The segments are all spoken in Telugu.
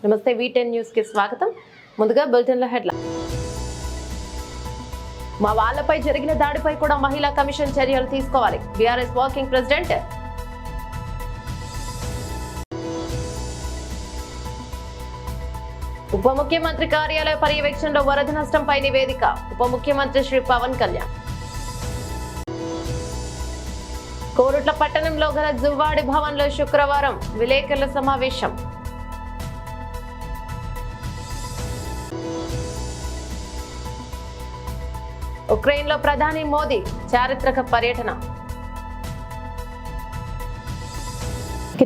నమస్తే V10 న్యూస్ కి స్వాగతం. ముందుగా బులెటిన్ లో హెడ్లైన్. మా వాళ్ళపై జరిగిన దాడిపై కూడా మహిళా కమిషన్ చర్యలు తీసుకోవాలి. BRS working president. ఉప ముఖ్యమంత్రి కార్యాలయ పర్యవేక్షణలో వరద నష్టంపై నివేదిక. ఉప ముఖ్యమంత్రి శ్రీ పవన్ కళ్యాణ్. కోరుట్ల పట్టణంలో గల జువ్వాడి భవన్లో శుక్రవారం విలేకరుల సమావేశం. ఉక్రెయిన్ లో ప్రధాని మోదీ చారిత్రక పర్యటన.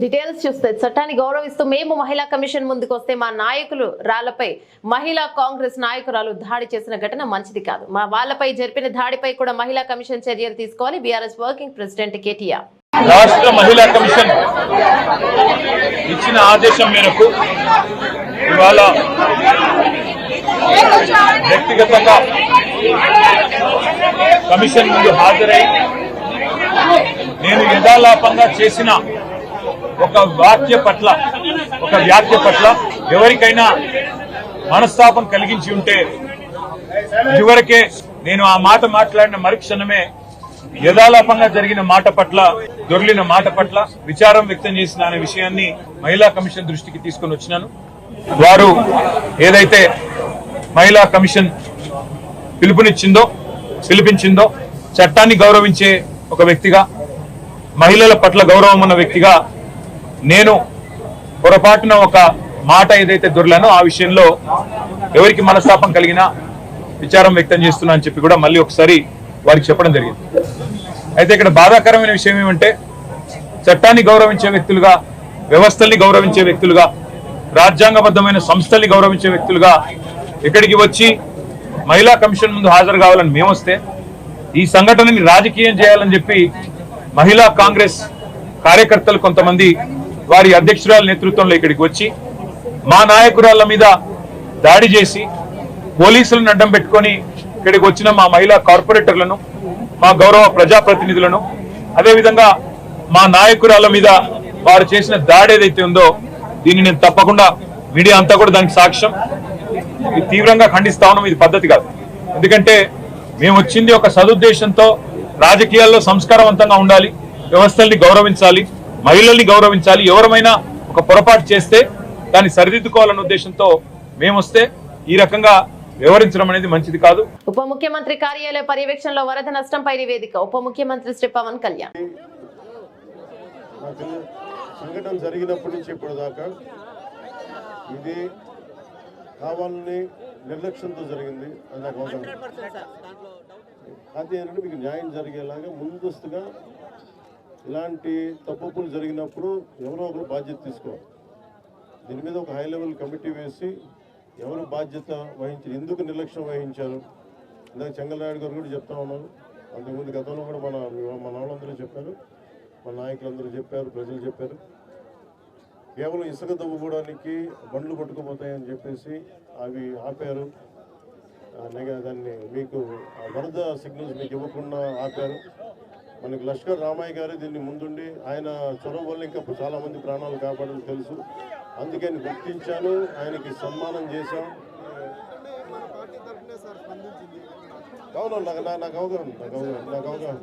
డీటెయిల్స్ చూస్తే చట్టాన్ని గౌరవిస్తూ మేము మహిళా కమిషన్ ముందుకు వస్తే మా నాయకులు రాళ్లపై మహిళా కాంగ్రెస్ నాయకురాలు దాడి చేసిన ఘటన మంచిది కాదు. మా వాళ్ళపై జరిపిన దాడిపై కూడా మహిళా కమిషన్ చర్యలు తీసుకోవాలి. BRS working president KTR. రాష్ట్ర మహిళా కమిషన్ ఇచ్చిన ఆదేశం మేరకు ఇవాళ వ్యక్తిగతంగా కమిషన్ ముందు హాజరై నేను యథాలాపంగా చేసిన ఒక వ్యాఖ్య పట్ల ఎవరికైనా మనస్తాపం కలిగించి ఉంటే ఇదివరకే నేను ఆ మాట మాట్లాడిన మరుక్షణమే యథాలాపంగా జరిగిన మాట పట్ల దొర్లిన మాట పట్ల విచారం వ్యక్తం చేసిన అనే విషయాన్ని మహిళా కమిషన్ దృష్టికి తీసుకుని వచ్చినాను. వారు ఏదైతే మహిళా కమిషన్ పిలిపించిందో చట్టాన్ని గౌరవించే ఒక వ్యక్తిగా, మహిళల పట్ల గౌరవం ఉన్న వ్యక్తిగా నేను పొరపాటున ఒక మాట ఏదైతే దొరలానో ఆ విషయంలో ఎవరికి మనస్తాపం కలిగినా విచారం వ్యక్తం చేస్తున్నా అని చెప్పి కూడా మళ్ళీ ఒకసారి వారికి చెప్పడం జరిగింది. అయితే ఇక్కడ బాధాకరమైన విషయం ఏమంటే చట్టాన్ని గౌరవించే వ్యక్తులుగా, వ్యవస్థల్ని గౌరవించే వ్యక్తులుగా, రాజ్యాంగబద్ధమైన సంస్థల్ని గౌరవించే వ్యక్తులుగా ఇక్కడికి వచ్చి మహిళా కమిషన్ ముందు హాజరు కావాలని మేము వస్తే ఈ సంఘటనని రాజకీయం చేయాలని చెప్పి మహిళా కాంగ్రెస్ కార్యకర్తలు కొంతమంది వారి అధ్యక్షురాల నేతృత్వంలో ఇక్కడికి వచ్చి మా నాయకురాళ్ల మీద దాడి చేసి పోలీసులను అడ్డం పెట్టుకొని ఇక్కడికి వచ్చిన మా మహిళా కార్పొరేటర్లను, మా గౌరవ ప్రజాప్రతినిధులను, అదేవిధంగా మా నాయకురాళ్ల మీద వారు చేసిన దాడి ఏదైతే ఉందో దీన్ని నేను తప్పకుండా మీడియా అంతా కూడా దానికి సాక్ష్యం తీవ్రంగా ఖండిస్తా ఉన్నాం. ఇది పద్ధతి కాదు. ఎందుకంటే మేము వచ్చింది ఒక సదుద్దేశంతో రాజకీయాల్లో సంస్కారవంతంగా ఉండాలి, వ్యవస్థల్ని గౌరవించాలి, మహిళల్ని గౌరవించాలి. ఎవరమైనా ఒక పొరపాటు చేస్తే దాన్ని సరిదిద్దుకోవాలన్న ఉద్దేశంతో మేము వస్తే ఈ రకంగా వివరించడం అనేది మంచిది కాదు. ఉప ముఖ్యమంత్రి కార్యాలయ పర్యవేక్షణలో వరద నష్టంపై నివేదిక. ఉప ముఖ్యమంత్రి శ్రీ పవన్ కళ్యాణ్. సంఘటన జరిగినప్పటి నుంచి ఇప్పుడు దాకా ఇది కావాలని నిర్లక్ష్యంతో జరిగింది అని నాకు అవసరం. అది ఏంటంటే మీకు న్యాయం జరిగేలాగా ముందస్తుగా ఇలాంటి తప్పులు జరిగినప్పుడు ఎవరో ఒకరు బాధ్యత తీసుకోవాలి. దీని మీద ఒక హై లెవెల్ కమిటీ వేసి ఎవరు బాధ్యత వహించారు, ఎందుకు నిర్లక్ష్యం వహించారు. ఇందాక చెంగలరాయుడు గారు కూడా చెప్తా ఉన్నారు. అంతకుముందు గతంలో కూడా మన వాళ్ళందరూ చెప్పారు, మన నాయకులందరూ చెప్పారు, ప్రజలు చెప్పారు. కేవలం ఇసుక తవ్వుకోవడానికి బండ్లు పట్టుకుపోతాయని చెప్పేసి అవి ఆపారు. దాన్ని మీకు వరద సిగ్నల్స్ మీకు ఇవ్వకుండా ఆపారు. మనకి లష్కర్ రామయ్య గారు దీన్ని ముందుండి ఆయన చొరవ వల్ల ఇంకా చాలా మంది ప్రాణాలు కాపాడని తెలుసు. అందుకని గుర్తించాను, ఆయనకి సన్మానం చేశాం. అవును, నాకు అవగాహన.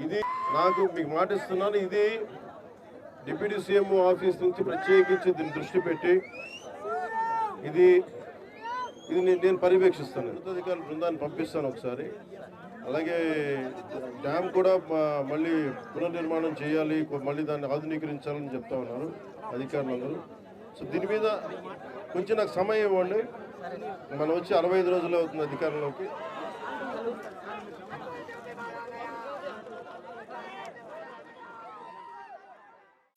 ఇది నాకు మీకు మాటిస్తున్నాను. ఇది డిప్యూటీ సీఎం ఆఫీస్ నుంచి ప్రత్యేకించి దీన్ని దృష్టి పెట్టి ఇది నేను పర్యవేక్షిస్తాను. అధికారుల బృందాన్ని పంపిస్తాను ఒకసారి. అలాగే డ్యామ్ కూడా మళ్ళీ పునర్నిర్మాణం చేయాలి, మళ్ళీ దాన్ని ఆధునీకరించాలని చెప్తా ఉన్నారు అధికారులందరూ. సో దీని మీద కొంచెం నాకు సమయం ఇవ్వండి. మనం వచ్చి 65 రోజులు అవుతుంది అధికారంలోకి.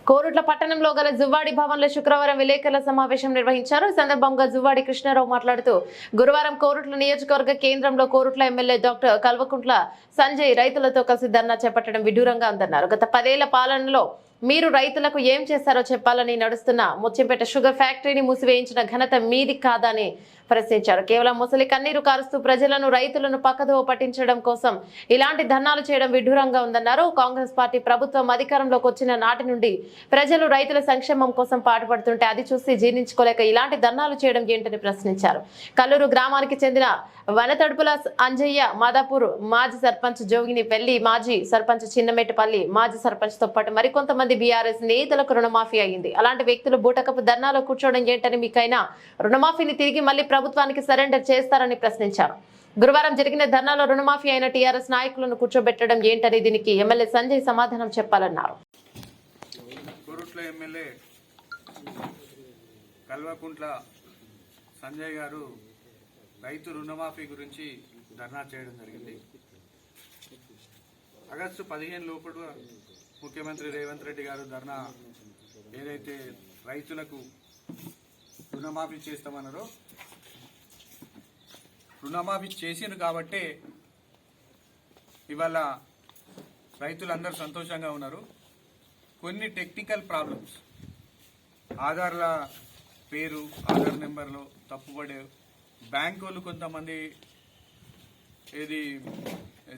కోరుట్ల పట్టణంలో గల జువ్వాడి భవన్లో శుక్రవారం విలేకరుల సమావేశం నిర్వహించారు. ఈ సందర్భంగా జువ్వాడి కృష్ణారావు మాట్లాడుతూ గురువారం కోరుట్ల నియోజకవర్గ కేంద్రంలో కోరుట్ల ఎమ్మెల్యే డాక్టర్ కల్వకుంట్ల సంజయ్ రైతులతో కలిసి ధర్నా చేపట్టడం విడ్డూరంగా ఉందన్నారు. గత 10 ఏళ్ల పాలనలో మీరు రైతులకు ఏం చేశారో చెప్పాలని నడుస్తున్న ముత్యంపేట షుగర్ ఫ్యాక్టరీని మూసివేయించిన ఘనత మీది కాదని ప్రశ్నించారు. కేవలం ముసలి కన్నీరు కారుస్తూ ప్రజలను రైతులను పక్కదోవ పట్టించడం కోసం ఇలాంటి ధర్నాలు చేయడం విడ్డూరంగా ఉందన్నారు. కాంగ్రెస్ పార్టీ ప్రభుత్వం అధికారంలోకి వచ్చిన నాటి నుండి ప్రజలు రైతుల సంక్షేమం కోసం పాటుపడుతుంటే అది చూసి జీర్ణించుకోలేక ఇలాంటి ధర్నాలు చేయడం ఏంటని ప్రశ్నించారు. కల్లూరు గ్రామానికి చెందిన వనతడుపుల అంజయ్య, మాదాపూర్ మాజీ సర్పంచ్ జోగిని పెళ్లి, మాజీ సర్పంచ్ చిన్నమేటపల్లి మాజీ సర్పంచ్ తో పాటు మరికొంతమంది బీఆర్ఎస్ నేతలకు రుణమాఫీ అయింది. అలాంటి వ్యక్తులు బూటకపు ధర్నాలో కూర్చోవడం ఏంటని, మీకైనా రుణమాఫీని తిరిగి మళ్లీ ప్రభుత్వానికి సరెండర్ చేస్తారని ప్రశ్నించారు. గురువారం జరిగిన ధర్నాలో రుణమాఫీ అయిన టీఆర్ఎస్ నాయకులను కూర్చోబెట్టడం ఏంటని, దీనికి ఎమ్మెల్యే సంజయ్ సమాధానం చెప్పాలన్నారు. కోరుట్ల ఎమ్మెల్యే కల్వకుంట్ల సంజయ్ గారు రైతు రుణమాఫీ గురించి ధర్నా చేయడం జరిగింది. ఆగస్టు 15 లోపల ముఖ్యమంత్రి రేవంత్ రెడ్డి గారు ధర్నా ఏదైతే రైతులకు రుణమాఫీ చేస్తామన్నారో రుణమాఫీ చేసిండ్రు కాబట్టే ఇవాళ రైతులందరూ సంతోషంగా ఉన్నారు. కొన్ని టెక్నికల్ ప్రాబ్లమ్స్, ఆధార్ల పేరు ఆధార్ నెంబర్లో తప్పుపడే బ్యాంక్ వాళ్ళు కొంతమంది, ఏది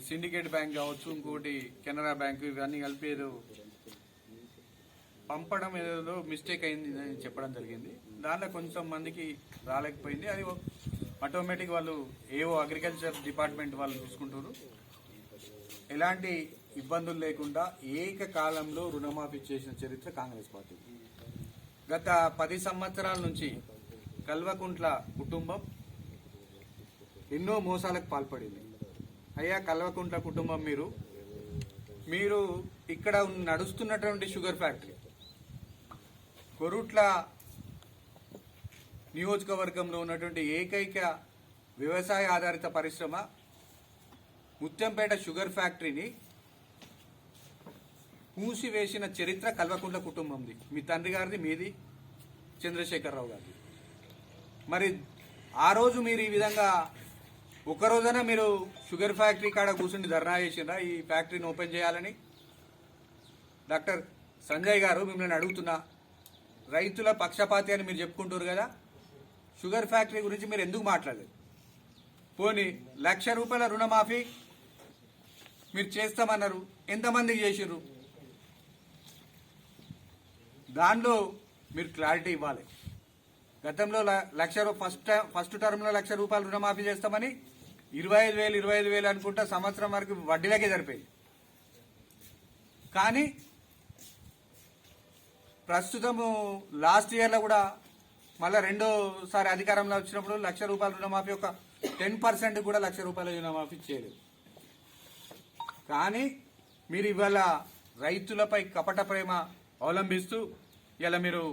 సిండికేట్ బ్యాంక్ కావచ్చు, ఇంకోటి కెనరా బ్యాంక్, ఇవన్నీ కలిపి ఏదో పంపడం ఏదో మిస్టేక్ అయింది అని చెప్పడం జరిగింది. దాంట్లో కొంచెం మందికి రాలేకపోయింది. అది ఆటోమేటిక్ వాళ్ళు ఏవో అగ్రికల్చర్ డిపార్ట్మెంట్ వాళ్ళు చూసుకుంటారు. ఎలాంటి ఇబ్బందులు లేకుండా ఏకకాలంలో రుణమాఫీ చేసిన చరిత్ర కాంగ్రెస్ పార్టీ. గత 10 సంవత్సరాల నుంచి కల్వకుంట్ల కుటుంబం ఎన్నో మోసాలకు పాల్పడింది. అయ్యా కల్వకుంట్ల కుటుంబం, మీరు ఇక్కడ నడుస్తున్నటువంటి షుగర్ ఫ్యాక్టరీ కొరుట్ల నియోజకవర్గంలో ఉన్నటువంటి ఏకైక వ్యవసాయ ఆధారిత పరిశ్రమ ముత్యంపేట షుగర్ ఫ్యాక్టరీని మూసివేసిన చరిత్ర కల్వకుంట్ల కుటుంబంది. మీ తండ్రి గారిది, మీది, చంద్రశేఖరరావు గారిది. మరి ఆ రోజు మీరు ఈ విధంగా ఒక రోజైనా మీరు షుగర్ ఫ్యాక్టరీ కాడ కూర్చుని ధర్నా చేసిండ్రా ఈ ఫ్యాక్టరీని ఓపెన్ చేయాలని? డాక్టర్ సంజయ్ గారు, మిమ్మల్ని అడుగుతున్నా, రైతుల పక్షపాతి అని మీరు చెప్పుకుంటారు కదా, షుగర్ ఫ్యాక్టరీ గురించి మీరు ఎందుకు మాట్లాడలేదు? పోనీ ₹1,00,000 రుణమాఫీ మీరు చేస్తామన్నారు, ఎంతమందికి చేసిర్రు? దానిలో మీరు క్లారిటీ ఇవ్వాలి. గతంలో ఫస్ట్ టర్మ్లో ₹1,00,000 రుణమాఫీ చేస్తామని 25,000 అనుకుంటా సంవత్సరం వరకు వడ్డీలకే సరిపోయింది. కానీ ప్రస్తుతము లాస్ట్ ఇయర్లో కూడా మళ్ళీ రెండోసారి అధికారంలో వచ్చినప్పుడు ₹1,00,000 రుణమాఫీ, ఒక 10% కూడా ₹1,00,000 రుణమాఫీ చేయలేదు. కానీ మీరు ఇవాళ రైతులపై కపట ప్రేమ అవలంబిస్తూ ఇలా మీరు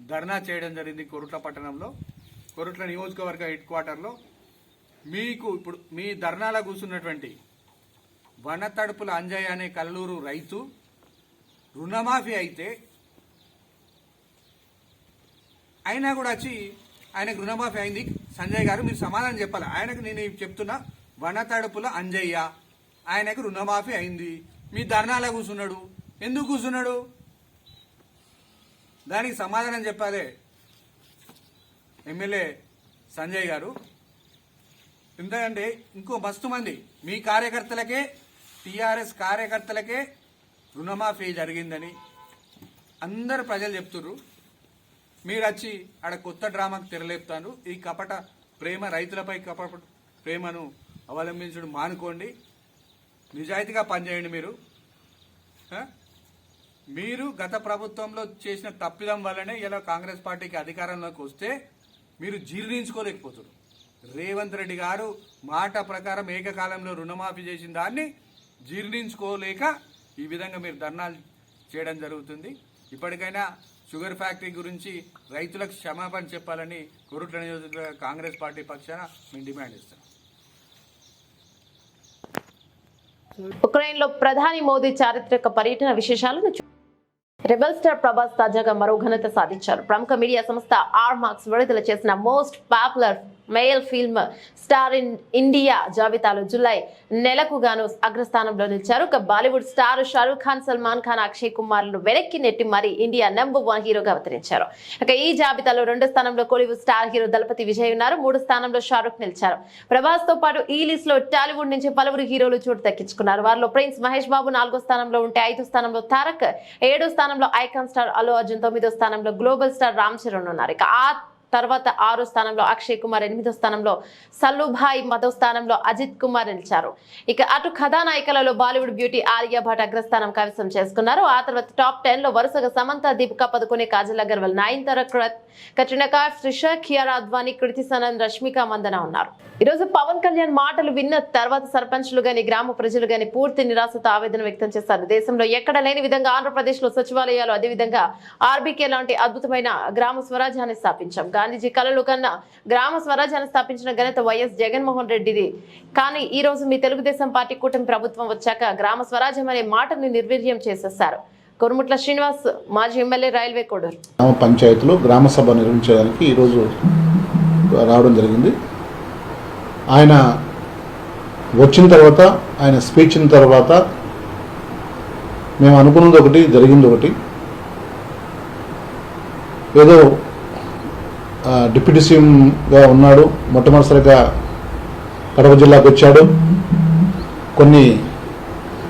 ధర్నా చేయడం జరిగింది కొరుట్ల పట్టణంలో, కొరుట్ల నియోజకవర్గ హెడ్ క్వార్టర్లో. మీకు ఇప్పుడు మీ ధర్నాలో కూర్చున్నటువంటి వనతడుపుల అంజయ్య అనే కల్లూరు రైతు రుణమాఫీ అయితే అయినా కూడా వచ్చి ఆయనకు రుణమాఫీ అయింది. సంజయ్ గారు, మీరు సమాధానం చెప్పాలి. ఆయనకు నేను చెప్తున్నా, వనతడుపుల అంజయ్య ఆయనకు రుణమాఫీ అయింది, మీ ధర్నాలో కూర్చున్నాడు, ఎందుకు కూర్చున్నాడు? దానికి సమాధానం చెప్పాలి ఎమ్మెల్యే సంజయ్ గారు. ఎందుకంటే ఇంకో మస్తు మంది మీ కార్యకర్తలకే, టీఆర్ఎస్ కార్యకర్తలకే రుణమాఫీ జరిగిందని అందరు ప్రజలు చెప్తున్నారు. మీరు వచ్చి ఆడ కొత్త డ్రామాకు తెరలేపుతాను. ఈ కపట ప్రేమ, రైతులపై కపట ప్రేమను అవలంబించడం మానుకోండి, నిజాయితీగా పనిచేయండి. మీరు గత ప్రభుత్వంలో చేసిన తప్పిదం వల్లనే ఇలా కాంగ్రెస్ పార్టీకి అధికారంలోకి వస్తే మీరు జీర్ణించుకోలేకపోతున్నారు. రేవంత్ రెడ్డి గారు మాట ప్రకారం ఏకకాలంలో రుణమాఫీ చేసిన దాన్ని జీర్ణించుకోలేక ఈ విధంగా మీరు ధర్నాలు చేయడం జరుగుతుంది. ఇప్పటికైనా షుగర్ ఫ్యాక్టరీ గురించి రైతులకు క్షమాపణ చెప్పాలని కొరుట్ల నియోజకవర్గ కాంగ్రెస్ పార్టీ పక్షాన మేము డిమాండ్ చేస్తాం. ఉక్రెయిన్ లో ప్రధాని మోదీ చారిత్రక పర్యటన విశేషాలను రెబల్ స్టార్ ప్రభాస్ తాజాగా మరో ఘనత సాధించారు. ప్రముఖ మీడియా సంస్థ ఆర్ మార్క్స్ విడుదల చేసిన most popular male film star in India జాబితాలో జూలై నెలకు గాను అగ్రస్థానంలో నిలిచారు. ఇక బాలీవుడ్ స్టార్ షారూక్ ఖాన్, సల్మాన్ ఖాన్, అక్షయ్ కుమార్లను వెనక్కి నెట్టి మరి ఇండియా నెంబర్ 1 హీరోగా అవతరించారు. ఇక ఈ జాబితాలో 2వ స్థానంలో కోలీవుడ్ స్టార్ హీరో దళపతి విజయ్ ఉన్నారు. 3వ స్థానంలో షారూక్ నిలిచారు. ప్రభాస్ తో పాటు ఈ లిస్ట్ లో టాలీవుడ్ నుంచి పలువురు హీరోలు చోటు దక్కించుకున్నారు. వారిలో ప్రిన్స్ మహేష్ బాబు 4వ స్థానంలో ఉంటే 5వ స్థానంలో తారక్, 7వ స్థానంలో ఐకాన్ స్టార్ అల్లు అర్జున్, 9వ స్థానంలో గ్లోబల్ స్టార్ రామ్ చరణ్ ఉన్నారు. ఇక ఆ తర్వాత 6వ స్థానంలో అక్షయ్ కుమార్, 8వ స్థానంలో సల్లుభాయ్, 10వ స్థానంలో అజిత్ కుమార్ నిలిచారు. ఇక అటు కథానాయికలలో బాలీవుడ్ బ్యూటీ ఆలియా భట్ అగ్రస్థానం కైవసం చేసుకున్నారు. ఆ తర్వాత టాప్ 10 లో వరుసగా సమంత, దీపికా పదుకొనే, కాజల్ అగర్వాల్, నయనతార, కట్రినా కైఫ్, త్రిష, కియారా అద్వానీ, కృతి సనన్, రష్మిక మందన ఉన్నారు. ఈ రోజు పవన్ కళ్యాణ్ మాటలు విన్న తర్వాత సర్పంచ్లు గాని, గ్రామ ప్రజలు గాని పూర్తి నిరాశతో ఆవేదన వ్యక్తం చేశారు. దేశంలో ఎక్కడ లేని విధంగా ఆంధ్రప్రదేశ్ లో సచివాలయాలు, అదేవిధంగా ఆర్బీకే లాంటి అద్భుతమైన గ్రామ స్వరాజ్యాన్ని స్థాపించాం. గాంధీజీ కలలు కన్నా గ్రామ స్వరాజ్యాన్ని స్థాపించిన ఘనత వైఎస్ జగన్మోహన్ రెడ్డిది. కానీ ఈ రోజు మీ తెలుగుదేశం పార్టీ కూటమి ప్రభుత్వం వచ్చాక గ్రామ స్వరాజ్యం అనే మాటని నిర్వీర్యం చేసేశారు. కొరుముట్ల శ్రీనివాస్, మాజీ ఎమ్మెల్యే, రైల్వే కోడూరు. గ్రామ పంచాయతీలో గ్రామ సభ నిర్వహించడానికి ఈరోజు రావడం జరిగింది. ఆయన వచ్చిన తర్వాత, ఆయన స్పీచ్ ఇచ్చిన తర్వాత మేము అనుకున్నది ఒకటి, జరిగింది ఒకటి. ఏదో డిప్యూటీ సీఎంగా ఉన్నాడు, మొట్టమొదటిసారిగా కడప జిల్లాకు వచ్చాడు, కొన్ని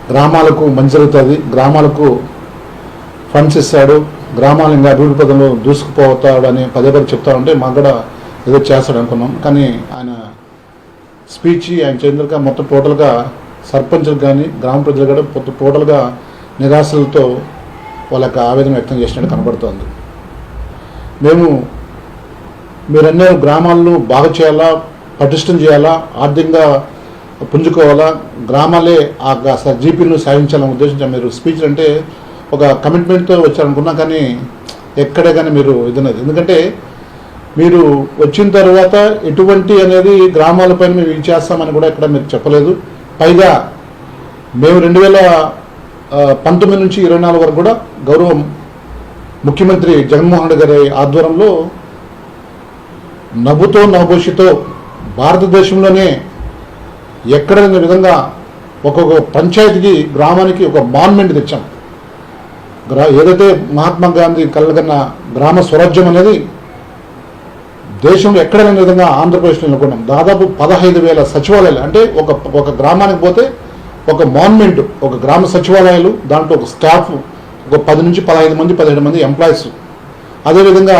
గ్రామాలకు మంచి జరుగుతుంది, గ్రామాలకు ఫండ్స్ ఇస్తాడు, గ్రామాలు ఇంకా అభివృద్ధి పదంలో దూసుకుపోతాడు అని పదే పదే చెప్తా ఉంటే మాకు కూడా ఏదో చేస్తాడు అనుకున్నాం. కానీ ఆయన స్పీచ్ ఆయన చేంద్రగా మొత్తం టోటల్గా సర్పంచులు కానీ గ్రామ ప్రజలు కూడా టోటల్గా నిరాశలతో వాళ్ళ యొక్క ఆవేదన వ్యక్తం చేసినట్టు కనబడుతోంది. మీరన్నీ గ్రామాలను బాగా చేయాలా, పటిష్టం చేయాలా, ఆర్థికంగా పుంజుకోవాలా, గ్రామాలే ఆ జీపీలను సాధించాలనే ఉద్దేశంతో మీరు స్పీచ్ అంటే ఒక కమిట్మెంట్తో వచ్చారనుకున్నా. కానీ ఎక్కడే కానీ మీరు ఇదన్నది, ఎందుకంటే మీరు వచ్చిన తర్వాత ఎటువంటి అనేది గ్రామాలపైన మేము ఇది చేస్తామని కూడా ఇక్కడ మీరు చెప్పలేదు. పైగా మేము 2019 నుంచి 24 వరకు కూడా గౌరవం ముఖ్యమంత్రి జగన్మోహన్ రెడ్డి గారి ఆధ్వర్యంలో నవ్వుతో నవభూషితో భారతదేశంలోనే ఎక్కడ విధంగా ఒక్కొక్క పంచాయతీకి, గ్రామానికి ఒక మాన్మెంట్ తెచ్చాం. ఏదైతే మహాత్మా గాంధీ కలగన్న గ్రామ స్వరాజ్యం అనేది దేశంలో ఎక్కడ లేని విధంగా ఆంధ్రప్రదేశ్లో నెలకొన్నాం. దాదాపు 15,000 సచివాలయాలు, అంటే ఒక గ్రామానికి పోతే ఒక మాన్మెంట్, ఒక గ్రామ సచివాలయాలు, దాంట్లో ఒక స్టాఫ్, ఒక 10 నుంచి 15 మంది 17 మంది ఎంప్లాయీస్, అదేవిధంగా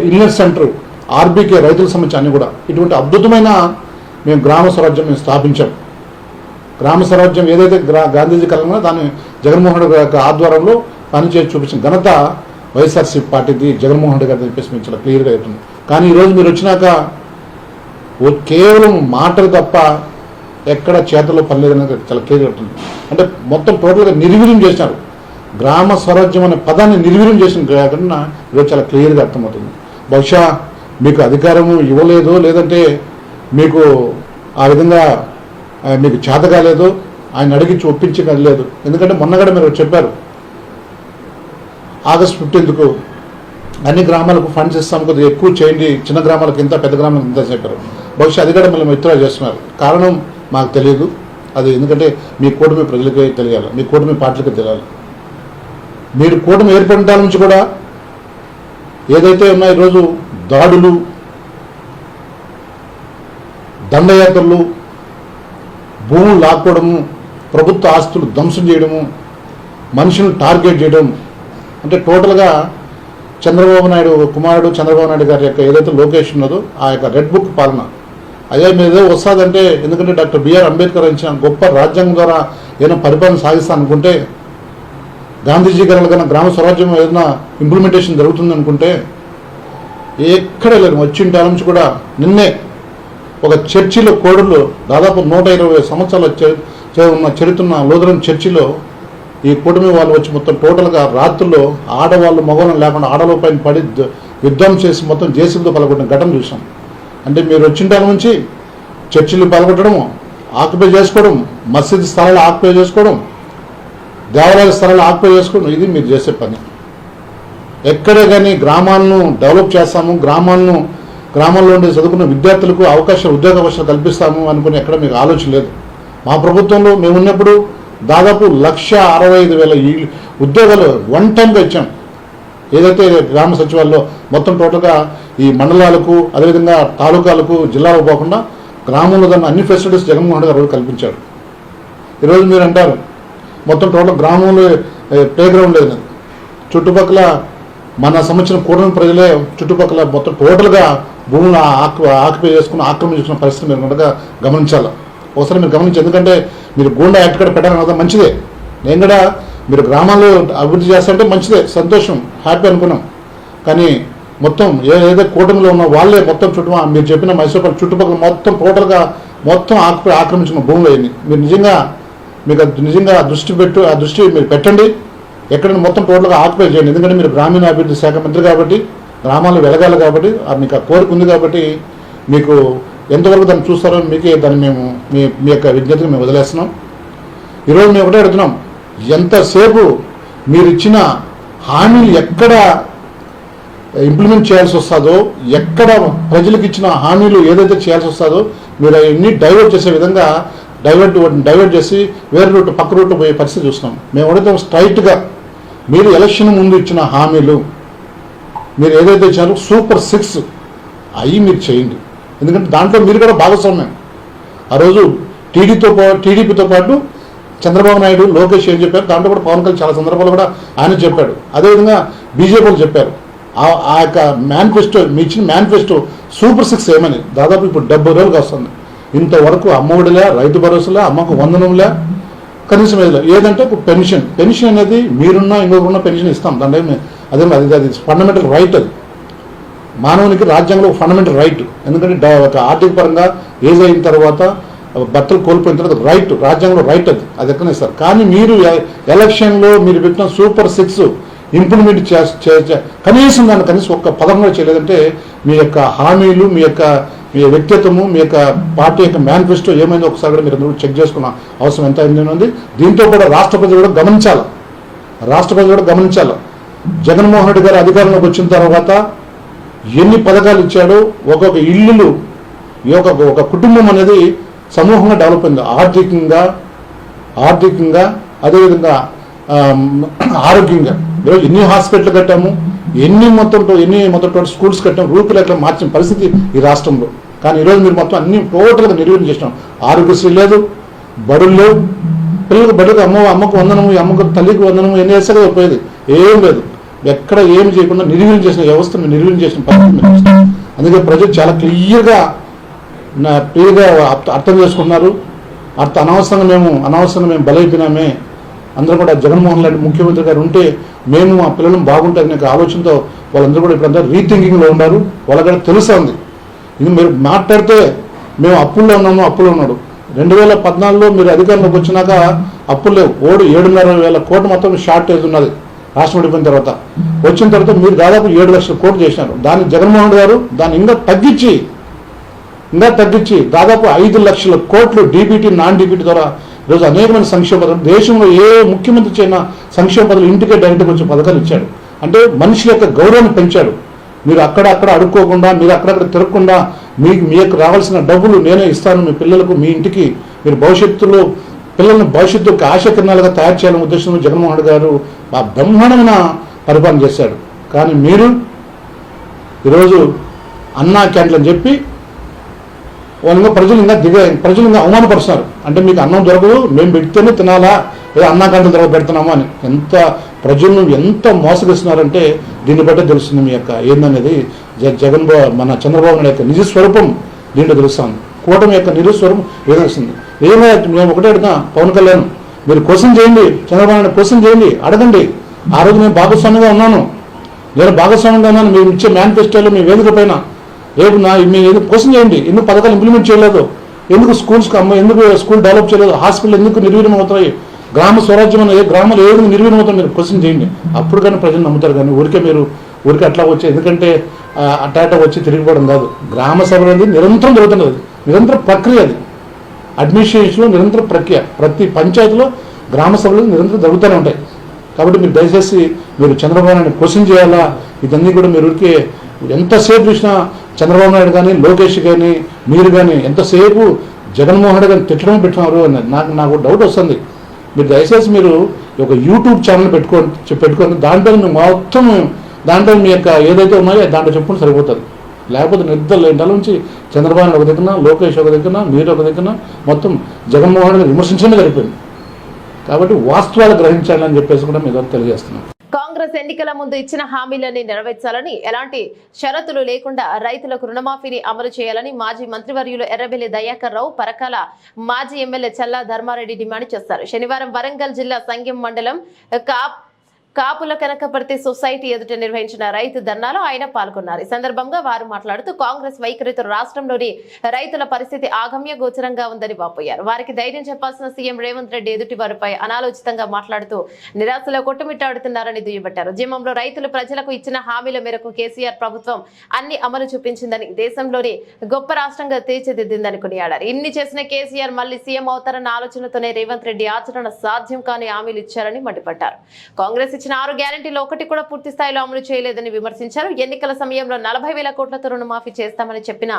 ఇల్నెస్ సెంటర్, ఆర్బీకే, రైతుల సంబంధించి అన్ని కూడా ఇటువంటి అద్భుతమైన మేము గ్రామ స్వరాజ్యం మేము స్థాపించాం. గ్రామ స్వరాజ్యం ఏదైతే గాంధీజీ కలగనో దాన్ని జగన్మోహన్ రెడ్డి గారి ఆధ్వర్యంలో పనిచేసి చూపించిన ఘనత వైఎస్ఆర్సీపీ పార్టీది, జగన్మోహన్ రెడ్డి గారిని చెప్పేసి మేము చాలా క్లియర్గా అవుతుంది. కానీ ఈరోజు మీరు వచ్చినాక కేవలం మాటలు తప్ప ఎక్కడ చేతల్లో పని లేదనేది చాలా క్లియర్గా అవుతుంది. అంటే మొత్తం టోటల్గా నిర్వీర్యం చేసినారు. గ్రామ స్వరాజ్యం అనే పదాన్ని నిర్వీర్యం చేసిన కాకుండా ఈరోజు చాలా క్లియర్గా అర్థమవుతుంది. బహుశా మీకు అధికారము ఇవ్వలేదు, లేదంటే మీకు ఆ విధంగా మీకు చేత కాలేదు, ఆయన అడిగించి ఒప్పించలేదు. ఎందుకంటే మొన్న కూడా మీరు చెప్పారు, ఆగస్టు 15కు అన్ని గ్రామాలకు ఫండ్స్ ఇస్తాం, కొద్దిగా ఎక్కువ చేయండి, చిన్న గ్రామాలకు ఇంత, పెద్ద గ్రామాలకు ఇంత చెప్పారు. బహుశా అది కూడా మళ్ళీ విత్డ్రా చేస్తున్నారు. కారణం మాకు తెలియదు అది, ఎందుకంటే మీ కూటమి ప్రజలకే తెలియాలి, మీ కూటమి పార్టీలకే తెలియాలి. మీరు కూటమి ఏర్పడిన నుంచి కూడా ఏదైతే ఉన్నాయో ఈరోజు దాడులు, దండయాత్రలు, భూములు లాక్కోవడము, ప్రభుత్వ ఆస్తులు ధ్వంసం చేయడము, మనుషులను టార్గెట్ చేయడం, అంటే టోటల్గా చంద్రబాబు నాయుడు కుమారుడు చంద్రబాబు నాయుడు గారి యొక్క ఏదైతే లొకేషన్ ఉన్నదో ఆ యొక్క రెడ్ బుక్ పాలన అయ్యా మీద ఏదో వస్తుందంటే, ఎందుకంటే డాక్టర్ బిఆర్ అంబేద్కర్ ఇచ్చిన గొప్ప రాజ్యాంగం ద్వారా ఏదైనా పరిపాలన సాగిస్తా అనుకుంటే, గాంధీజీ గారి కన్నా గ్రామ స్వరాజ్యం ఏదైనా ఇంప్లిమెంటేషన్ జరుగుతుంది అనుకుంటే ఎక్కడ లేదు. వచ్చిన నుంచి కూడా నిన్నే ఒక చర్చిలో కోడూరులో దాదాపు 120 సంవత్సరాల ఉన్న చరిత్ర లోదరం చర్చిలో ఈ కూటమి వాళ్ళు వచ్చి మొత్తం టోటల్గా రాత్రుల్లో ఆడవాళ్ళు మగవాళ్ళని లేకుండా ఆడవాళ్ళ పైన పడి యుద్ధం చేసి మొత్తం జేసీబీతో పలగొట్టిన ఘటన చూసాం. అంటే మీరు వచ్చిన నుంచి చర్చిలు పలగొట్టడం, ఆక్యుపై చేసుకోవడం, మసీదు స్థలాలు ఆక్యుపై చేసుకోవడం, దేవాలయ స్థలాలు ఆక్యుపై చేసుకోవడం, ఇది మీరు చేసే పని. ఎక్కడే కానీ గ్రామాలను డెవలప్ చేస్తాము, గ్రామాలను గ్రామాల్లో ఉండే చదువుకున్న విద్యార్థులకు ఉద్యోగ అవకాశాలు కల్పిస్తాము అనుకుని ఎక్కడ మీకు ఆలోచన లేదు. మా ప్రభుత్వంలో మేము ఉన్నప్పుడు దాదాపు 1,65,000 ఉద్యోగాలు వన్ టైంగా ఇచ్చాం. ఏదైతే గ్రామ సచివాలయంలో మొత్తం టోటల్గా ఈ మండలాలకు అదేవిధంగా తాలూకాలకు జిల్లాలకు పోకుండా గ్రామంలో దాన్ని అన్ని ఫెసిలిటీస్ జగన్మోహన్ గారు కల్పించారు. ఈరోజు మీరు అంటారు మొత్తం టోటల్ గ్రామంలో ప్లే గ్రౌండ్ లేదు. చుట్టుపక్కల మన సంబంధించిన కూటమి ప్రజలే చుట్టుపక్కల మొత్తం టోటల్గా భూములు ఆక్యుపై చేసుకుని ఆక్రమించుకున్న పరిస్థితి మీరు కనుక గమనించాలి. ఒకసారి మీరు గమనించి, ఎందుకంటే మీరు గూండా యాక్ట్ కూడా పెట్టాలన్నది మంచిదే. నేను కూడా మీరు గ్రామాల్లో అభివృద్ధి చేస్తారంటే మంచిదే, సంతోషం, హ్యాపీ అనుకున్నాం. కానీ మొత్తం ఏదైతే కూటమిలో ఉన్న వాళ్ళే మొత్తం మీరు చెప్పిన మైసూర్ చుట్టుపక్కల మొత్తం టోటల్గా మొత్తం ఆక్రమించుకున్న భూములు అయింది. మీరు నిజంగా ఆ దృష్టి మీరు పెట్టండి. ఎక్కడైనా మొత్తం టోటల్గా ఆక్యుపై చేయండి. ఎందుకంటే మీరు గ్రామీణాభివృద్ధి శాఖ మంత్రి కాబట్టి, గ్రామాల్లో వెలగాలి కాబట్టి, మీకు ఆ కోరిక ఉంది కాబట్టి, మీకు ఎంతవరకు దాన్ని చూస్తారో మీకే దాన్ని మేము మీ యొక్క విజ్ఞతను మేము వదిలేస్తున్నాం. ఈరోజు మేము ఒకటే అడుగుతున్నాం, ఎంతసేపు మీరు ఇచ్చిన హామీలు ఎక్కడ ఇంప్లిమెంట్ చేయాల్సి వస్తుందో, ఎక్కడ ప్రజలకు ఇచ్చిన హామీలు ఏదైతే చేయాల్సి వస్తుందో మీరు అవన్నీ డైవర్ట్ చేసే విధంగా డైవర్ట్ చేసి వేరే రూట్ పక్క రూట్లో పోయే పరిస్థితి చూస్తున్నాం. మేము అడుగుతాం స్ట్రైట్గా, మీరు ఎలక్షన్ ముందు ఇచ్చిన హామీలు మీరు ఏదైతే ఇచ్చారో సూపర్ 6 అవి మీరు చేయండి. ఎందుకంటే దాంట్లో మీరు కూడా భాగస్వామ్యం. ఆ రోజు టీడీపీతో పాటు చంద్రబాబు నాయుడు, లోకేష్ ఏం చెప్పారు, దాంట్లో కూడా పవన్ కళ్యాణ్ చాలా సందర్భాల్లో కూడా ఆయన చెప్పాడు. అదేవిధంగా బీజేపీలు చెప్పారు. ఆ యొక్క మేనిఫెస్టో, మీ ఇచ్చిన మేనిఫెస్టో సూపర్ 6 ఏమని దాదాపు ఇప్పుడు 70 రోజులుగా వస్తుంది. ఇంతవరకు అమ్మఒడిలే, రైతు భరోసాలే, అమ్మకు వందనంలే, కనీసం ఏదంటే పెన్షన్ అనేది మీరున్నా ఇంకొకరున్న పెన్షన్ ఇస్తాం. దాంట్లో అది ఫండమెంటల్ రైట్. అది మానవునికి రాజ్యాంగంలో ఫండమెంటల్ రైట్. ఎందుకంటే ఒక ఆర్థిక పరంగా ఏజ్ అయిన తర్వాత భర్తలు కోల్పోయిన తర్వాత రైట్, రాజ్యాంగంలో రైట్. అది ఎక్కడ ఇస్తారు. కానీ మీరు ఎలక్షన్లో మీరు పెట్టిన సూపర్ 6 ఇంప్లిమెంట్ కనీసం ఒక్క పదం కూడా చేయలేదంటే మీ యొక్క హామీలు, మీ వ్యక్తిత్వము, మీ యొక్క పార్టీ యొక్క మేనిఫెస్టో ఏమైందో ఒకసారి కూడా మీరు చెక్ చేసుకున్న అవసరం ఎంత ఉంది. దీంతో కూడా రాష్ట్ర ప్రజలు కూడా గమనించాలి. జగన్మోహన్ రెడ్డి గారు అధికారంలోకి వచ్చిన తర్వాత ఎన్ని పథకాలు ఇచ్చాడో, ఒక్కొక్క ఇల్లులు, ఒక కుటుంబం అనేది సమూహంగా డెవలప్ అయింది. ఆర్థికంగా అదేవిధంగా ఆరోగ్యంగా. ఈరోజు ఎన్ని హాస్పిటల్ కట్టాము, ఎన్ని మొత్తం స్కూల్స్ కట్టాము, రూపురేఖలు మార్చిన పరిస్థితి ఈ రాష్ట్రంలో. కానీ ఈరోజు మీరు మొత్తం అన్ని టోటల్గా నిర్వహణ చేసినాం. ఆరోగ్యశ్రీ లేదు, బడులు లేవు, పిల్లలకు బడులకు అమ్మకు వందనము, అమ్మకు తల్లికి వందనము, ఎన్ని వేస్తే కదా పోయేది, ఏం లేదు. ఎక్కడ ఏమి చేయకుండా నిర్వీర్యం చేసిన వ్యవస్థను నిర్వీర్యం చేసిన పరిస్థితి. అందుకే ప్రజలు చాలా క్లియర్గా అర్థం చేసుకున్నారు. అనవసరంగా మేము బలైపోయినామే. అందరూ కూడా జగన్మోహన్ రెడ్డి ముఖ్యమంత్రి గారు ఉంటే మేము మా పిల్లలు బాగుంటారనే ఆలోచనతో వాళ్ళందరూ కూడా ఇప్పుడంతా రీథింకింగ్లో ఉన్నారు. వాళ్ళకి కూడా తెలుస్తుంది. ఇది మీరు మాట్లాడితే మేము అప్పుల్లో ఉన్నాడు. 2014లో మీరు అధికారంలోకి వచ్చినాక అప్పులు లేవు. 7,500,000 కోట్లు మొత్తం షార్టేజ్ ఉన్నది రాష్ట్రం విడిపోయిన తర్వాత. వచ్చిన తర్వాత మీరు దాదాపు 7 లక్షల కోట్లు చేసినారు. దాన్ని జగన్మోహన్ గారు దాన్ని ఇంకా తగ్గించి దాదాపు 5 లక్షల కోట్లు డీబీటీ, నాన్ డీబీటీ ద్వారా ఈరోజు అనేకమైన సంక్షేమ పథకాలు, దేశంలో ఏ ముఖ్యమంత్రి చేయన సంక్షేమ పథకాలు ఇంటికే డైరెక్ట్గా వచ్చే పథకాలు ఇచ్చాడు. అంటే మనుషుల యొక్క గౌరవాన్ని పెంచాడు. మీరు అక్కడక్కడ అడుక్కోకుండా, మీరు అక్కడక్కడ తిరగకుండా మీ యొక్క రావాల్సిన డబ్బులు నేనే ఇస్తాను మీ పిల్లలకు, మీ ఇంటికి, మీరు పిల్లల్ని భవిష్యత్తుకు ఆశకిరణాలుగా తయారు చేయాలనే ఉద్దేశంలో జగన్మోహన్ రెడ్డి గారు ఆ బ్రహ్మాండమైన పరిపాలన చేశాడు. కానీ మీరు ఈరోజు అన్నా క్యాంటీన్ అని చెప్పి ప్రజలు ఇంకా అవమానపరుస్తున్నారు. అంటే మీకు అన్నం దొరకదు, మేము పెడితేనే తినాలా, లేదా అన్నా క్యాంటీన్ దొరక పెడుతున్నాము అని ప్రజలను ఎంత మోసగిస్తున్నారంటే దీన్ని బట్టే తెలుస్తుంది మీ యొక్క ఏందనేది. మన చంద్రబాబు నాయుడు యొక్క నిజస్వరూపం దీంట్లో తెలుస్తుంది. కూటమి యొక్క నిజస్వరూపం ఏదొస్తుంది. ఏమైనా మేము ఒకటే అడుగుతా, పవన్ కళ్యాణ్ మీరు క్వశ్చన్ చేయండి, చంద్రబాబు నాయుడు క్వశ్చన్ చేయండి, అడగండి. ఆ రోజు నేను భాగస్వామిగా ఉన్నాను, మేము ఇచ్చే మేనిఫెస్టోలో మీ వేదిక పైన రేపు మీరు క్వశ్చన్ చేయండి. ఎందుకు పథకాలు ఇంప్లిమెంట్ చేయలేదు, ఎందుకు ఎందుకు స్కూల్ డెవలప్ చేయలేదు, హాస్పిటల్ ఎందుకు నిర్వీర్యం అవుతాయి, గ్రామ స్వరాజ్యం ఏ గ్రామాలు ఏ విధంగా నిర్వీర్యం అవుతాయి మీరు క్వశ్చన్ చేయండి. అప్పుడు కానీ ప్రజలు నమ్ముతారు. కానీ ఊరికే అట్లా వచ్చి, ఎందుకంటే అట్లా వచ్చి తిరిగిపోవడం కాదు. గ్రామ సభలు అనేది నిరంతరం జరుగుతున్నది, నిరంతర ప్రక్రియ. అది అడ్మినిస్ట్రేషన్లో నిరంతర ప్రక్రియ. ప్రతి పంచాయతీలో గ్రామ సభలు నిరంతరం జరుగుతూనే ఉంటాయి. కాబట్టి మీరు దయచేసి మీరు చంద్రబాబు నాయుడు క్వశ్చన్ చేయాలా, ఇదన్నీ కూడా మీరు ఊరికే ఎంతసేపు చూసినా చంద్రబాబు నాయుడు కానీ లోకేష్ కానీ మీరు కానీ ఎంతసేపు జగన్మోహన్ రెడ్డి గారిని తిట్టడం పెట్టినారు అని నాకు డౌట్ వస్తుంది. మీరు దయచేసి మీరు ఒక యూట్యూబ్ ఛానల్ పెట్టుకొని దాంట్లో మీ యొక్క ఏదైతే ఉన్నాయో దాంట్లో చెప్పుకుంటే సరిపోతుంది. లేకపోతే నిద్ర నుంచి చంద్రబాబు నాయుడు ఒక దగ్గర, లోకేష్ ఒక దగ్గర, మీరు ఒక దగ్గర, మొత్తం జగన్మోహన్ రెడ్డి విమర్శించడమే సరిపోయింది. కాబట్టి వాస్తవాలు గ్రహించాలని చెప్పేసి కూడా మీరు తెలియజేస్తున్నాం. కాంగ్రెస్ ఎన్నికల ముందు ఇచ్చిన హామీలన్నీ నెరవేర్చాలని, ఎలాంటి షరతులు లేకుండా రైతులకు రుణమాఫీని అమలు చేయాలని మాజీ మంత్రివర్యులు ఎర్రబెల్లి దయాకర్ రావు, పరకాల మాజీ ఎమ్మెల్యే చల్లా ధర్మారెడ్డి డిమాండ్ చేశారు. శనివారం వరంగల్ జిల్లా సంగెం మండలం కాపుల కనకపర్తి సొసైటీ ఎదుట నిర్వహించిన రైతు ధర్నాలో ఆయన పాల్గొన్నారు. ఈ సందర్భంగా వారు మాట్లాడుతూ కాంగ్రెస్ వైఖరితో రాష్ట్రంలోని రైతుల పరిస్థితి ఆగమ్య గోచరంగా ఉందని వాపోయారు. వారికి ధైర్యం చెప్పాల్సిన సీఎం రేవంత్ రెడ్డి ఎదుటి వారిపై అనాలోచితంగా మాట్లాడుతూ నిరాశలో కొట్టుమిట్టాడుతున్నారని దుయ్యబట్టారు. ఉద్యమంలో రైతులు ప్రజలకు ఇచ్చిన హామీల మేరకు కేసీఆర్ ప్రభుత్వం అన్ని అమలు చూపించిందని, దేశంలోని గొప్ప రాష్ట్రంగా తీర్చిదిద్దిందని కొనియాడారు. ఇన్ని చేసిన కేసీఆర్ మళ్లీ సీఎం అవుతారన్న ఆలోచనతోనే రేవంత్ రెడ్డి ఆచరణ సాధ్యం కాని హామీలు ఇచ్చారని మండిపడ్డారు. కాంగ్రెస్ ఇచ్చిన 6 గ్యారెంటీలో ఒకటి కూడా పూర్తి స్థాయిలో అమలు చేయలేదని విమర్శించారు. ఎన్నికల సమయంలో 40,000 కోట్లతో రుణమాఫీ చేస్తామని చెప్పిన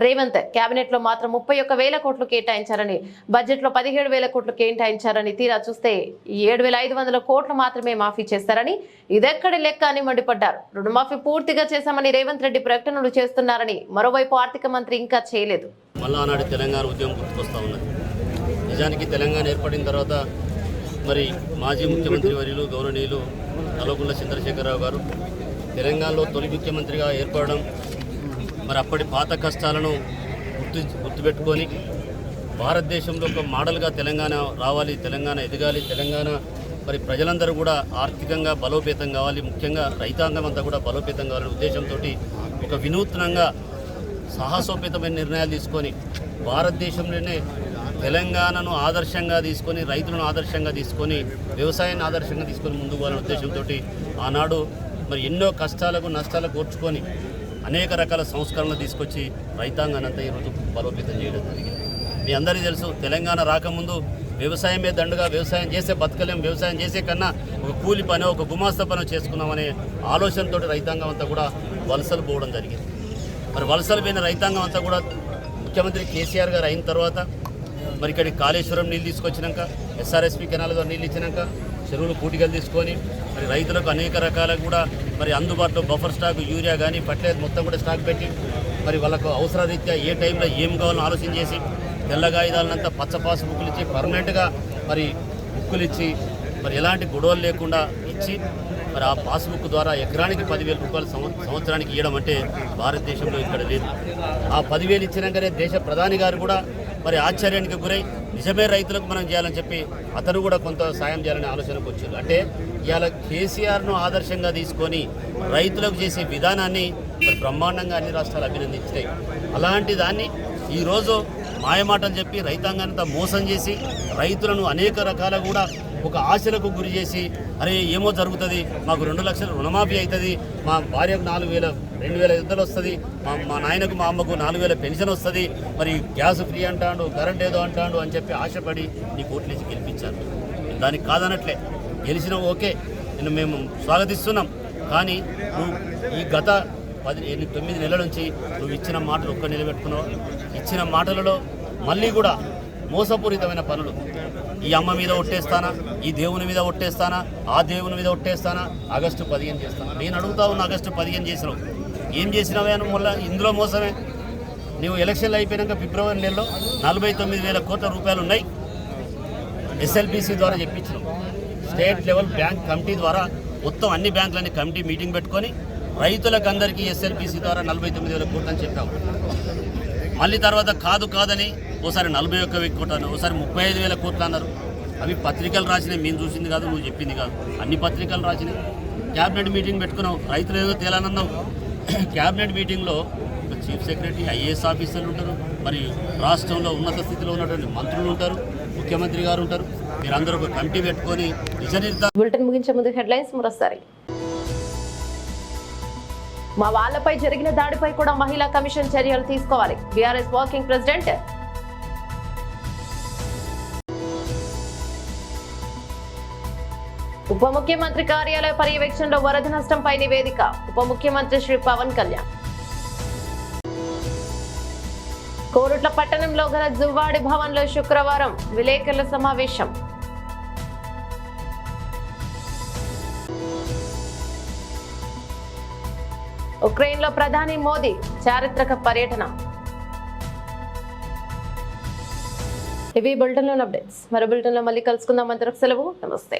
రేవంత్ కేబినెట్ లో మాత్రం 31,000 కోట్లు కేటాయించారని, బడ్జెట్ లో 17,000 కోట్లు కేటాయించారని, తీరా చూస్తే 7,500 కోట్లు మాత్రమే మాఫీ చేస్తారని, ఇదెక్కడి లెక్క అని మండిపడ్డారు. రుణమాఫీ పూర్తిగా చేశామని రేవంత్ రెడ్డి ప్రకటనలు చేస్తున్నారని, మరోవైపు ఆర్థిక మంత్రి ఇంకా చేయలేదు. మళ్ళానాడు తెలంగాణ ఉద్యమం గుర్తుకొస్తా ఉన్నది. నిజానికి తెలంగాణ ఏర్పడిన తర్వాత మరి మాజీ ముఖ్యమంత్రి వర్యులు గౌరవనీయులు కల్వకుంట్ల చంద్రశేఖరరావు గారు తెలంగాణలో తొలి ముఖ్యమంత్రిగా ఏర్పడడం, మరి అప్పటి పాత కష్టాలను గుర్తుపెట్టుకొని భారతదేశంలో ఒక మోడల్గా తెలంగాణ రావాలి, తెలంగాణ ఎదగాలి, తెలంగాణ మరి ప్రజలందరూ కూడా ఆర్థికంగా బలోపేతం కావాలి, ముఖ్యంగా రైతాంగం అంతా కూడా బలోపేతం కావాలనే ఉద్దేశంతో ఒక వినూత్నంగా సాహసోపేతమైన నిర్ణయాలు తీసుకొని భారతదేశంలోనే తెలంగాణను ఆదర్శంగా తీసుకొని, రైతులను ఆదర్శంగా తీసుకొని, వ్యవసాయాన్ని ఆదర్శంగా తీసుకొని ముందుకు పోవాలనే ఉద్దేశంతో ఆనాడు మరి ఎన్నో కష్టాలకు నష్టాలకు కూర్చుకొని అనేక రకాల సంస్కరణలు తీసుకొచ్చి రైతాంగాన్ని అంతా ఈరోజు బలోపేతం చేయడం జరిగింది. మీ అందరికీ తెలుసు, తెలంగాణ రాకముందు వ్యవసాయమే దండుగా, వ్యవసాయం చేసే బతకలేం, వ్యవసాయం చేసే కన్నా ఒక కూలి పని, ఒక గుమాస్తా పని చేసుకున్నామనే ఆలోచనతో రైతాంగం అంతా కూడా వలసలు పోవడం జరిగింది. మరి వలసలు పోయిన రైతాంగం అంతా కూడా ముఖ్యమంత్రి కేసీఆర్ గారు అయిన తర్వాత మరి ఇక్కడికి కాళేశ్వరం నీళ్ళు తీసుకొచ్చినాక, ఎస్ఆర్ఎస్పీ కెనాల్ ద్వారా నీళ్ళు ఇచ్చినాక, చెరువులు పూటికలు తీసుకొని మరి రైతులకు అనేక రకాల కూడా మరి అందుబాటులో బఫర్ స్టాక్, యూరియా కానీ ఫర్టిలైజర్ మొత్తం కూడా స్టాక్ పెట్టి మరి వాళ్ళకు అవసరరీత్యా ఏ టైంలో ఏం కావాలని ఆలోచన చేసి తెల్లగాయిదాలనంతా పచ్చ పాస్ బుక్కులు ఇచ్చి పర్మనెంట్గా మరి బుక్కులు ఇచ్చి మరి ఎలాంటి గొడవలు లేకుండా ఇచ్చి మరి ఆ పాస్బుక్ ద్వారా ఎకరానికి 10,000 రూపాయలు సంవత్సరానికి ఇవ్వడం అంటే భారతదేశంలో ఇక్కడ లేదు. ఆ 10,000 ఇచ్చినాకనే దేశ ప్రధాని గారు కూడా మరి ఆశ్చర్యానికి గురై నిజమే రైతులకు మనం చేయాలని చెప్పి అతను కూడా కొంత సాయం చేయాలనే ఆలోచనకు వచ్చారు. అంటే ఇవాళ కేసీఆర్ను ఆదర్శంగా తీసుకొని రైతులకు చేసే విధానాన్ని మరి బ్రహ్మాండంగా అన్ని రాష్ట్రాలు అభినందించాయి. అలాంటి దాన్ని ఈరోజు మాయమాటలు చెప్పి రైతాంగాన్ని మోసం చేసి రైతులను అనేక రకాల కూడా ఒక ఆశలకు గురి చేసి, అరే ఏమో జరుగుతుంది, మాకు 2 లక్షలు రుణమాఫీ అవుతుంది, మా భార్యకు 4,000 2,500 వస్తుంది, మా నాయనకు మా అమ్మకు 4,000 పెన్షన్ వస్తుంది, మరి గ్యాస్ ఫ్రీ అంటాడు, కరెంట్ ఏదో అంటాడు అని చెప్పి ఆశపడి నీ కోట్లేసి గెలిపించారు. దానికి కాదనట్లే, గెలిచినా ఓకే, నిన్ను మేము స్వాగతిస్తున్నాం. కానీ నువ్వు ఈ గత 9 నెలల నుంచి నువ్వు ఇచ్చిన మాటలు ఒక్క నిలబెట్టుకున్నావు. ఇచ్చిన మాటలలో మళ్ళీ కూడా మోసపూరితమైన పనులు, ఈ అమ్మ మీద ఒట్టేస్తానా, ఈ దేవుని మీద ఒట్టేస్తానా, ఆ దేవుని మీద ఒట్టేస్తానా, ఆగస్టు 15 చేస్తాను. నేను అడుగుతా ఉన్నా, ఆగస్టు 15 చేసినావు, ఏం చేసినావే అని మళ్ళీ ఇందులో మోసమే. నువ్వు ఎలక్షన్లు అయిపోయాక ఫిబ్రవరి నెలలో 49,000 కోట్ల రూపాయలు ఉన్నాయి, ఎస్ఎల్బీసీ ద్వారా చెప్పించినావు. స్టేట్ లెవెల్ బ్యాంక్ కమిటీ ద్వారా మొత్తం అన్ని బ్యాంకులన్నీ కమిటీ మీటింగ్ పెట్టుకొని రైతులకు అందరికీ ఎస్ఎల్బీసీ ద్వారా 49,000 కోట్లు అని చెప్పావు. మళ్ళీ తర్వాత కాదని ఓసారి 41,000 కోట్లు అన్నారు, ఓసారి 35,000 కోట్లు అన్నారు. అవి పత్రికలు రాసినాయి, మేము చూసింది కాదు, నువ్వు చెప్పింది కాదు, అన్ని పత్రికలు రాసినాయి. క్యాబినెట్ మీటింగ్ పెట్టుకున్నావు, రైతులు ఏదో తేలానన్నావు. క్యాబినెట్ మీటింగ్లో చీఫ్ సెక్రటరీ, ఐఏఎస్ ఆఫీసర్లు ఉంటారు, మరి రాష్ట్రంలో ఉన్నత స్థితిలో ఉన్నటువంటి మంత్రులు ఉంటారు, ముఖ్యమంత్రి గారు ఉంటారు. మీరందరూ ఒక కమిటీ పెట్టుకొని బులెటిన్ ముగించే ముందు హెడ్లైన్స్ మరోసారి. మా వాళ్లపై జరిగిన దాడిపై కూడా మహిళా కమిషన్ చర్యలు తీసుకోవాలి. BRS working president. ఉప ముఖ్యమంత్రి కార్యాలయ పర్యవేక్షణలో వరద నష్టంపై నివేదిక. ఉప ముఖ్యమంత్రి శ్రీ పవన్ కళ్యాణ్. కోరుట్ల పట్టణంలో గల జువ్వాడి భవన్లో శుక్రవారం విలేకరుల సమావేశం. ఉక్రెయిన్లో ప్రధాని మోదీ చారిత్రక పర్యటన. ఇవి బులెటిన్లోని అప్డేట్స్. మరో బులెటిన్లో మళ్ళీ కలుసుకుందాం. అంతవరకు సెలవు. నమస్తే.